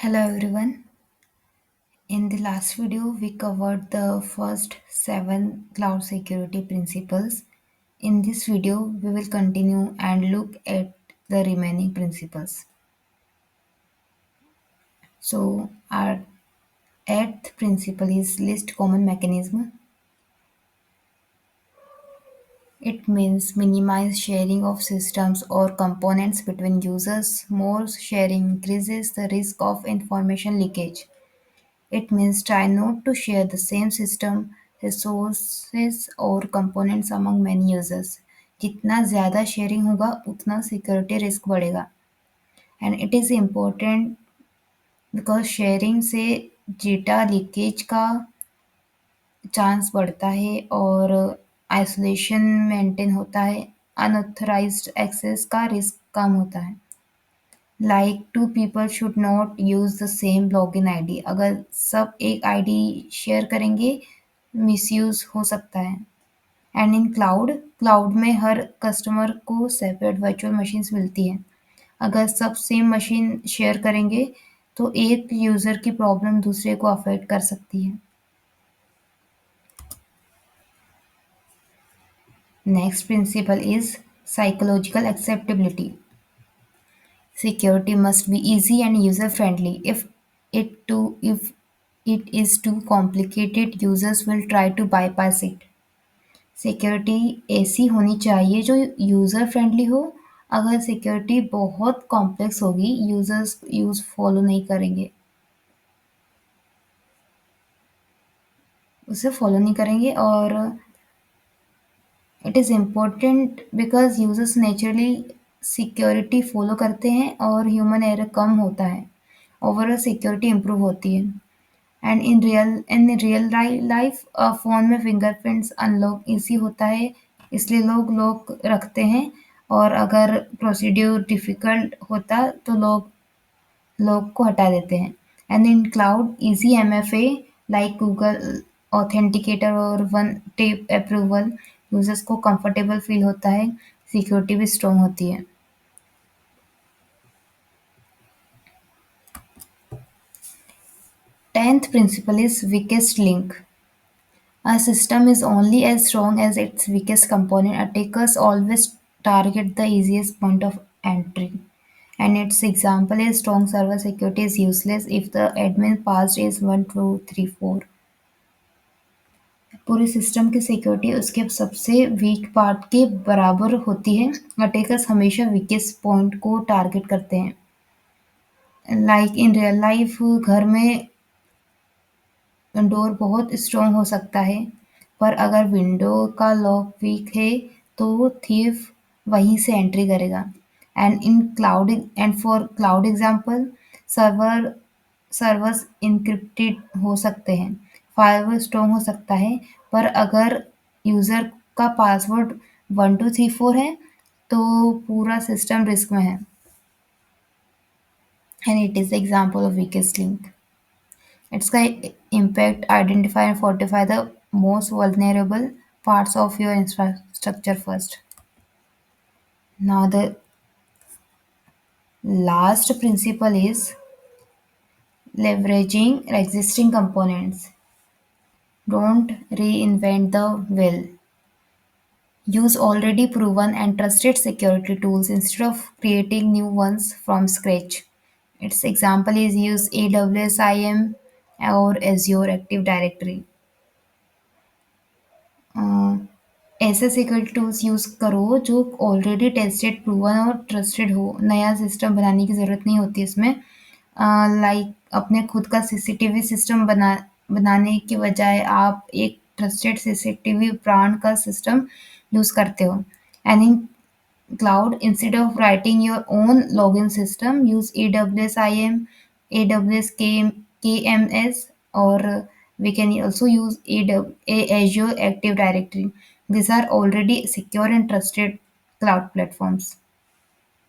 Hello everyone. In the last video, we covered the first 7 cloud security principles. In this video, we will continue and look at the remaining principles. So, our eighth principle is list common mechanism. It means minimize sharing of systems or components between users. More sharing increases the risk of information leakage. It means try not to share the same system, resources और components among many users. जितना ज़्यादा sharing होगा उतना security risk बढ़ेगा and it is important because sharing से data leakage का chance बढ़ता है और आइसोलेशन मेंटेन होता है अनऑथराइज्ड एक्सेस का रिस्क कम होता है like two people should not use the same login ID अगर सब एक आईडी शेयर करेंगे मिसयूज हो सकता है एंड इन क्लाउड क्लाउड में हर कस्टमर को सेपरेट वर्चुअल मशीन्स मिलती हैं अगर सब सेम मशीन शेयर करेंगे तो एक यूज़र की प्रॉब्लम दूसरे को अफेक्ट कर सकती है next principle is psychological acceptability Security must be easy and user-friendly. If it is too complicated, users will try to bypass it. Security ऐसी होनी चाहिए जो यूज़र फ्रेंडली हो अगर सिक्योरिटी बहुत कॉम्प्लेक्स होगी यूज़र्स यूज़ फॉलो नहीं करेंगे उसे फॉलो नहीं करेंगे और it is important because users naturally security follow करते हैं और ह्यूमन एरर कम होता है ओवरऑल सिक्योरिटी इम्प्रूव होती है and in real life phone में फिंगरप्रिंट्स अनलॉक इजी होता है इसलिए लोग लॉक रखते हैं और अगर प्रोसीड्यूर डिफ़िकल्ट होता तो लोग लॉक को हटा देते हैं and in cloud easy MFA like Google authenticator और वन टेप अप्रूवल यूजर्स को कंफर्टेबल फील होता है सिक्योरिटी भी स्ट्रॉन्ग होती है 10th principle is weakest link. A system is only as strong as its weakest component. Attackers always target the easiest point of entry. And its example is strong server security is useless if the admin password is 1234. पूरे system की security उसके सबसे week part के बराबर होती है attackers हमेशा weakest point को टारगेट करते हैं लाइक इन रियल लाइफ घर में डोर बहुत स्ट्रॉन्ग हो सकता है पर अगर विंडो का लॉक वीक है तो थीफ वहीं से एंट्री करेगा and for cloud example server servers encrypted हो सकते हैं फायरवॉल स्ट्रॉन्ग हो सकता है पर अगर यूज़र का पासवर्ड 1234 है तो पूरा सिस्टम रिस्क में है and it is the example of weakest link Its impact identify and fortify the most vulnerable parts of your infrastructure first. Now the last principle is leveraging existing components. Don't reinvent the wheel. Use already proven and trusted security tools instead of creating new ones from scratch. Its example is use AWS IAM or Azure Active Directory. ऐसे security tools use करो जो already tested proven और trusted हो नया system बनाने की ज़रूरत नहीं होती इसमें लाइक अपने खुद का सीसीटीवी सिस्टम बनाने के बजाय आप एक ट्रस्टेड सीसीटीवी ब्रांड का सिस्टम यूज़ करते हो and in cloud instead of writing your own login system use aws im aws kms or we can also use azure active directory these are already secure and trusted cloud platforms